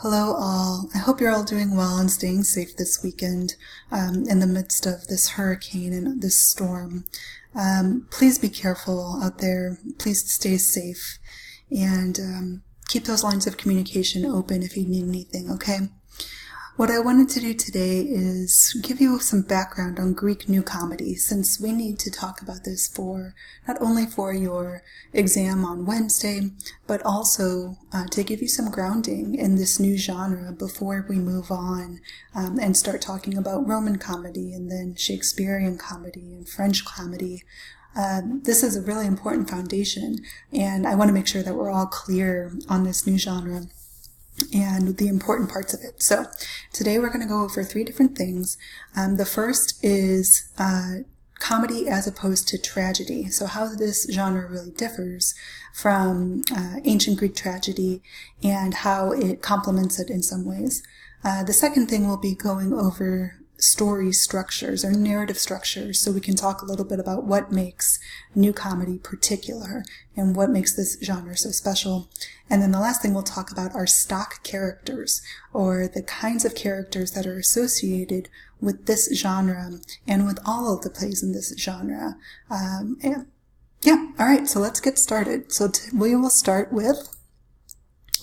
Hello all. I hope you're all doing well and staying safe this weekend in the midst of this hurricane and this storm. Please be careful out there. Please stay safe and keep those lines of communication open if you need anything, okay? What I wanted to do today is give you some background on Greek New Comedy, since we need to talk about this for not only for your exam on Wednesday, but also to give you some grounding in this new genre before we move on and start talking about Roman comedy and then Shakespearean comedy and French comedy. This is a really important foundation, and I want to make sure that we're all clear on this new genre and the important parts of it. So today we're going to go over three different things. The first is comedy as opposed to tragedy. So how this genre really differs from ancient Greek tragedy and how it complements it in some ways. The second thing we'll be going over story structures or narrative structures, so we can talk a little bit about what makes new comedy particular and what makes this genre so special. And then the last thing we'll talk about are stock characters, or the kinds of characters that are associated with this genre and with all of the plays in this genre. All right, so let's get started. So we will start with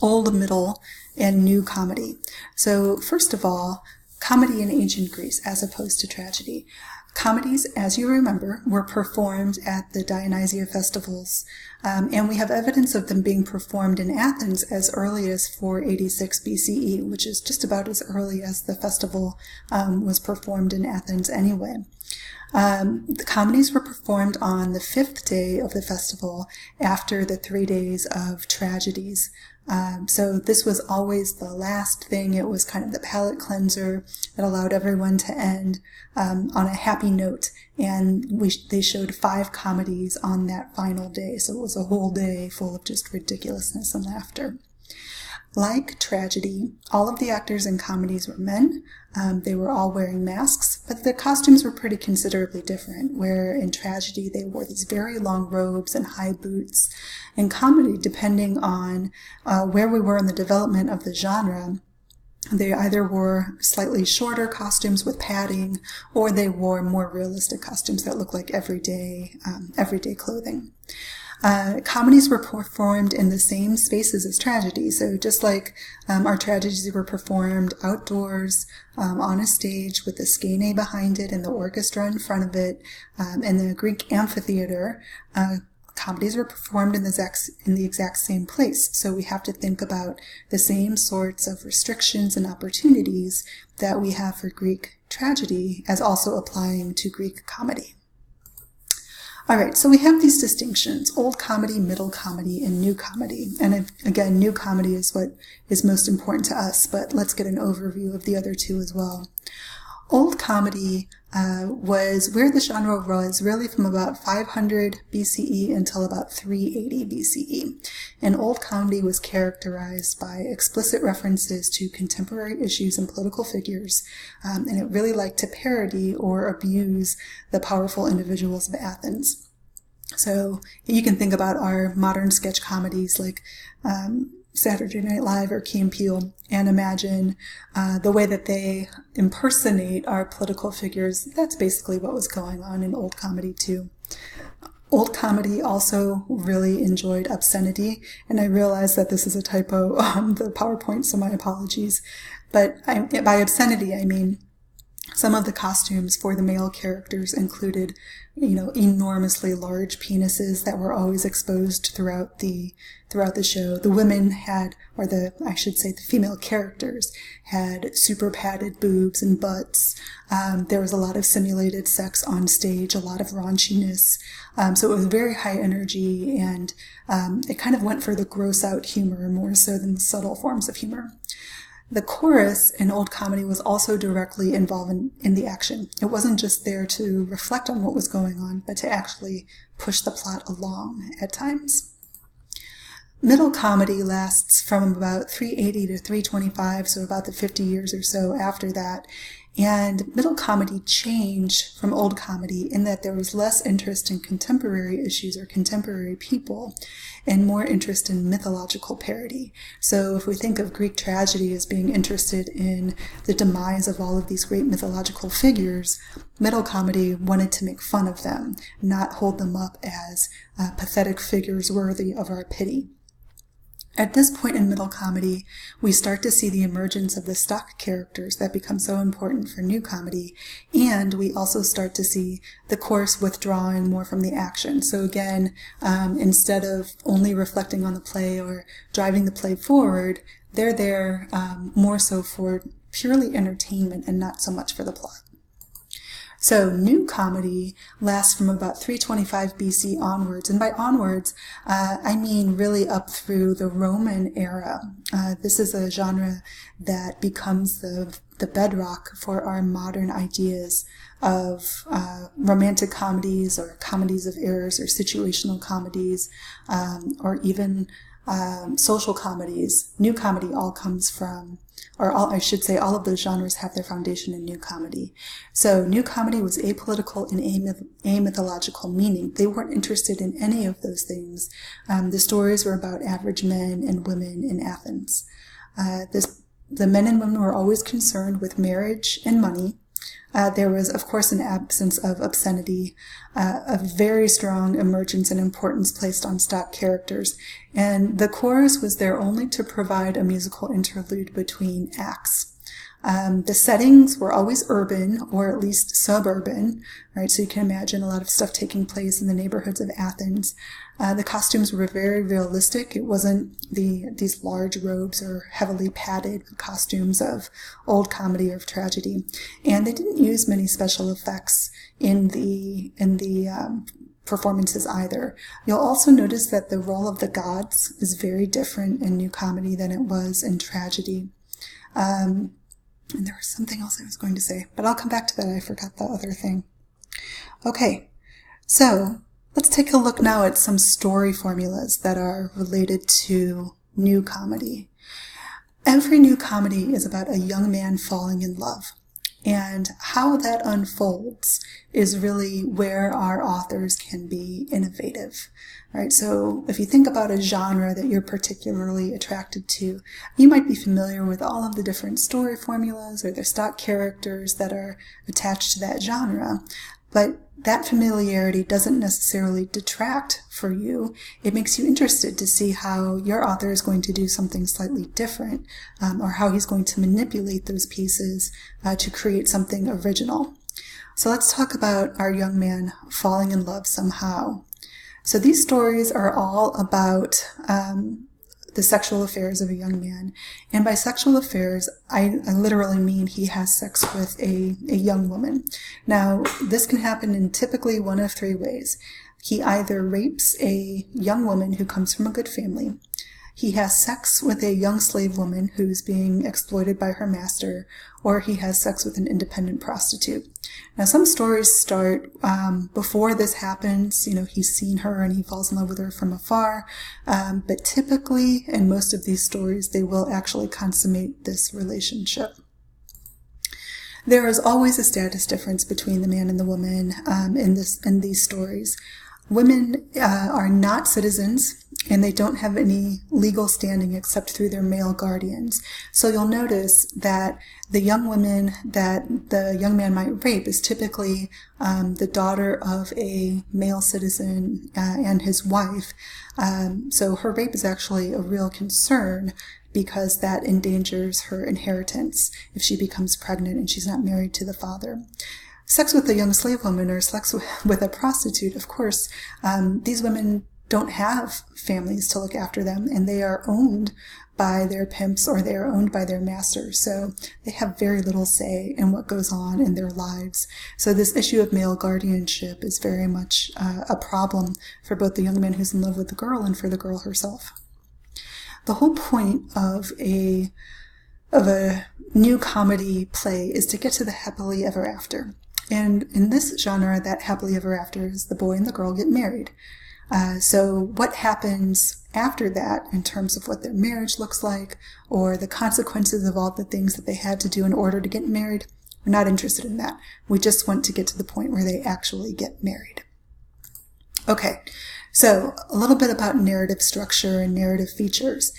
Old, Middle, and New Comedy. So first of all, comedy in ancient Greece as opposed to tragedy. Comedies, as you remember, were performed at the Dionysia festivals, and we have evidence of them being performed in Athens as early as 486 BCE, which is just about as early as the festival was performed in Athens anyway. The comedies were performed on the 5th day of the festival after the 3 days of tragedies. So this was always the last thing. It was kind of the palate cleanser that allowed everyone to end on a happy note. And they showed 5 comedies on that final day. So it was a whole day full of just ridiculousness and laughter. Like tragedy, all of the actors in comedies were men. They were all wearing masks, but the costumes were pretty considerably different, where in tragedy they wore these very long robes and high boots. In comedy, depending on where we were in the development of the genre, they either wore slightly shorter costumes with padding, or they wore more realistic costumes that looked like everyday clothing. Comedies were performed in the same spaces as tragedies. So just like our tragedies were performed outdoors on a stage with the skene behind it and the orchestra in front of it, in the Greek amphitheater, comedies were performed in the exact same place. So we have to think about the same sorts of restrictions and opportunities that we have for Greek tragedy as also applying to Greek comedy. All right, so we have these distinctions: old comedy, middle comedy, and new comedy. And again, new comedy is what is most important to us, but let's get an overview of the other two as well. Old comedy was where the genre was really from about 500 BCE until about 380 BCE. And old comedy was characterized by explicit references to contemporary issues and political figures, and it really liked to parody or abuse the powerful individuals of Athens. So you can think about our modern sketch comedies like Saturday Night Live or Key and Peele, and imagine the way that they impersonate our political figures. That's basically what was going on in old comedy too. Old comedy also really enjoyed obscenity, and I realize that this is a typo on the PowerPoint, so my apologies. But by obscenity, I mean some of the costumes for the male characters included, enormously large penises that were always exposed throughout the show. The women the female characters had super padded boobs and butts. There was a lot of simulated sex on stage, a lot of raunchiness. So it was very high energy, and it kind of went for the gross out humor more so than the subtle forms of humor. The chorus in old comedy was also directly involved in the action. It wasn't just there to reflect on what was going on, but to actually push the plot along at times. Middle comedy lasts from about 380 to 325, so about the 50 years or so after that. And middle comedy changed from old comedy in that there was less interest in contemporary issues or contemporary people and more interest in mythological parody. So if we think of Greek tragedy as being interested in the demise of all of these great mythological figures, middle comedy wanted to make fun of them, not hold them up as pathetic figures worthy of our pity. At this point in middle comedy, we start to see the emergence of the stock characters that become so important for new comedy, and we also start to see the chorus withdrawing more from the action. So again, instead of only reflecting on the play or driving the play forward, they're there more so for purely entertainment and not so much for the plot. So new comedy lasts from about 325 BC onwards, and by onwards, I mean really up through the Roman era. This is a genre that becomes the bedrock for our modern ideas of romantic comedies or comedies of errors or situational comedies, or even social comedies. New comedy all comes from, or I should say all of those genres have their foundation in new comedy. So new comedy was apolitical in amythological meaning. They weren't interested in any of those things. The stories were about average men and women in Athens. The men and women were always concerned with marriage and money. There was, of course, an absence of obscenity, a very strong emergence and importance placed on stock characters, and the chorus was there only to provide a musical interlude between acts. The settings were always urban, or at least suburban, right? So you can imagine a lot of stuff taking place in the neighborhoods of Athens. The costumes were very realistic. It wasn't these large robes or heavily padded costumes of old comedy or of tragedy. And they didn't use many special effects in the performances either. You'll also notice that the role of the gods is very different in new comedy than it was in tragedy. And there was something else I was going to say, but I'll come back to that. I forgot the other thing. Okay, so let's take a look now at some story formulas that are related to new comedy. Every new comedy is about a young man falling in love. And how that unfolds is really where our authors can be innovative, right? So if you think about a genre that you're particularly attracted to, you might be familiar with all of the different story formulas or the stock characters that are attached to that genre. But that familiarity doesn't necessarily detract for you. It makes you interested to see how your author is going to do something slightly different, or how he's going to manipulate those pieces to create something original. So let's talk about our young man falling in love somehow. So these stories are all about the sexual affairs of a young man. And by sexual affairs, I literally mean he has sex with a young woman. Now, this can happen in typically one of three ways. He either rapes a young woman who comes from a good family, he has sex with a young slave woman who's being exploited by her master, or he has sex with an independent prostitute. Now, some stories start before this happens. You know, he's seen her and he falls in love with her from afar. But typically, in most of these stories, they will actually consummate this relationship. There is always a status difference between the man and the woman in these stories. Women are not citizens, and they don't have any legal standing except through their male guardians. So you'll notice that the young woman that the young man might rape is typically the daughter of a male citizen and his wife. So her rape is actually a real concern because that endangers her inheritance if she becomes pregnant and she's not married to the father. Sex with a young slave woman or sex with a prostitute, of course, these women don't have families to look after them, and they are owned by their pimps or they are owned by their masters. So they have very little say in what goes on in their lives. So this issue of male guardianship is very much a problem for both the young man who's in love with the girl and for the girl herself. The whole point of a new comedy play is to get to the happily ever after. And in this genre, that happily ever after is the boy and the girl get married. So what happens after that in terms of what their marriage looks like or the consequences of all the things that they had to do in order to get married, We're not interested in that. We just want to get to the point where they actually get married. Okay, so a little bit about narrative structure and narrative features.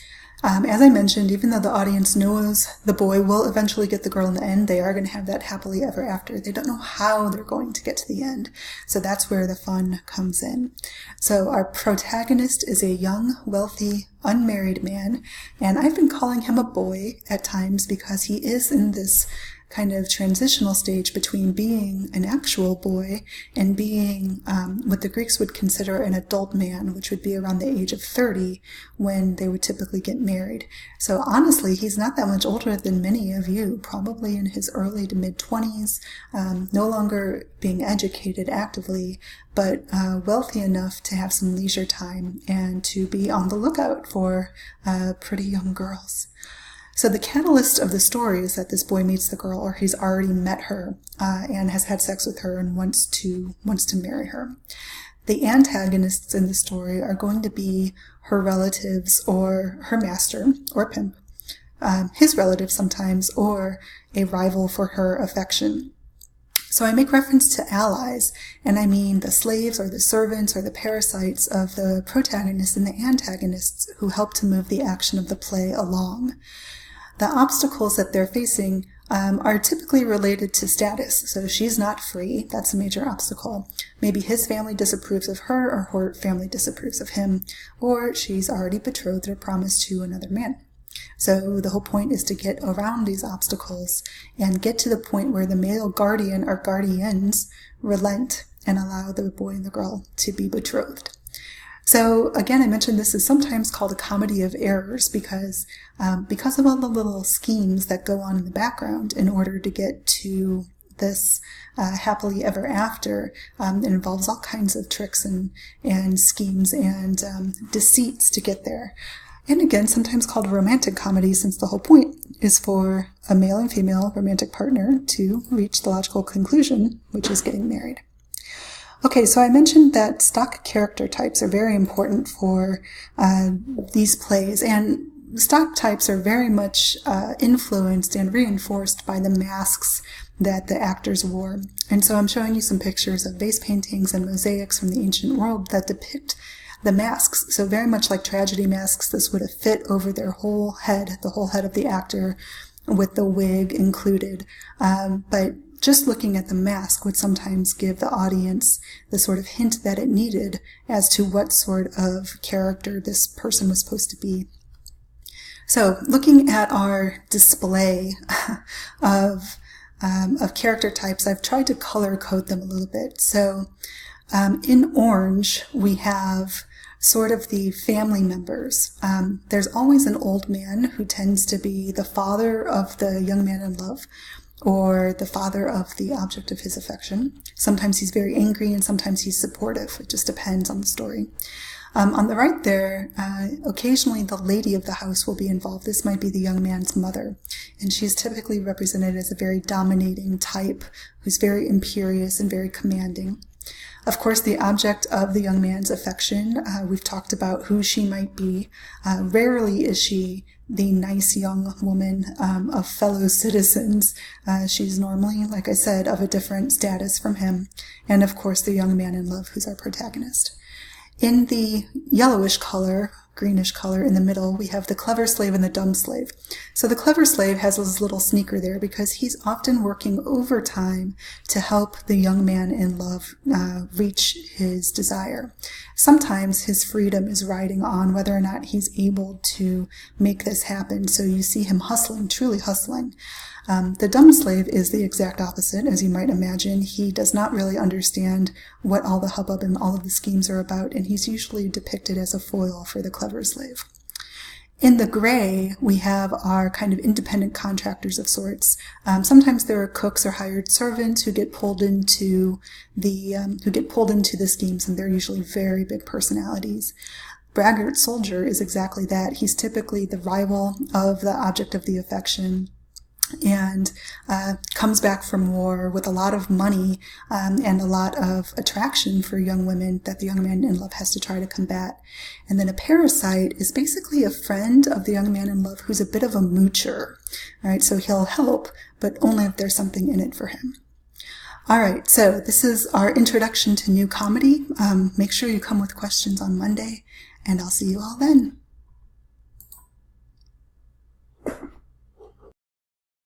As I mentioned, even though the audience knows the boy will eventually get the girl in the end, they are going to have that happily ever after. They don't know how they're going to get to the end. So that's where the fun comes in. So our protagonist is a young, wealthy, unmarried man, and I've been calling him a boy at times because he is in this kind of transitional stage between being an actual boy and being what the Greeks would consider an adult man, which would be around the age of 30 when they would typically get married. So honestly, he's not that much older than many of you, probably in his early to mid-20s, no longer being educated actively, but wealthy enough to have some leisure time and to be on the lookout for pretty young girls. So the catalyst of the story is that this boy meets the girl, or he's already met her and has had sex with her and wants to marry her. The antagonists in the story are going to be her relatives or her master or pimp, his relatives sometimes, or a rival for her affection. So I make reference to allies, and I mean the slaves or the servants or the parasites of the protagonists and the antagonists who help to move the action of the play along. The obstacles that they're facing are typically related to status. So she's not free. That's a major obstacle. Maybe his family disapproves of her, or her family disapproves of him, or she's already betrothed or promised to another man. So the whole point is to get around these obstacles and get to the point where the male guardian or guardians relent and allow the boy and the girl to be betrothed. So again, I mentioned this is sometimes called a comedy of errors because of all the little schemes that go on in the background in order to get to this happily ever after. It involves all kinds of tricks and schemes and deceits to get there. And again, sometimes called a romantic comedy, since the whole point is for a male and female romantic partner to reach the logical conclusion, which is getting married. Okay, so I mentioned that stock character types are very important for these plays, and stock types are very much influenced and reinforced by the masks that the actors wore. And so I'm showing you some pictures of vase paintings and mosaics from the ancient world that depict the masks. So very much like tragedy masks, this would have fit over their whole head, the whole head of the actor, with the wig included. But just looking at the mask would sometimes give the audience the sort of hint that it needed as to what sort of character this person was supposed to be. So looking at our display of character types, I've tried to color code them a little bit. So in orange, we have sort of the family members. There's always an old man who tends to be the father of the young man in love, or the father of the object of his affection. Sometimes he's very angry and sometimes he's supportive. It just depends on the story. On the right there, occasionally the lady of the house will be involved. This might be the young man's mother, and she's typically represented as a very dominating type who's very imperious and very commanding. Of course, the object of the young man's affection, we've talked about who she might be. Rarely is she the nice young woman of fellow citizens. She's normally, like I said, of a different status from him. And of course, the young man in love, who's our protagonist. In the yellowish color, greenish color in the middle, we have the clever slave and the dumb slave. So the clever slave has his little sneaker there because he's often working overtime to help the young man in love reach his desire. Sometimes his freedom is riding on whether or not he's able to make this happen. So you see him hustling, truly hustling. The dumb slave is the exact opposite, as you might imagine. He does not really understand what all the hubbub and all of the schemes are about, and he's usually depicted as a foil for the clever slave. In the gray, we have our kind of independent contractors of sorts. Sometimes there are cooks or hired servants who get pulled into the schemes, and they're usually very big personalities. Braggart soldier is exactly that. He's typically the rival of the object of the affection. and comes back from war with a lot of money and a lot of attraction for young women that the young man in love has to try to combat. And then a parasite is basically a friend of the young man in love who's a bit of a moocher. All right, so he'll help, but only if there's something in it for him. All right, so this is our introduction to new comedy. Make sure you come with questions on Monday, and I'll see you all then.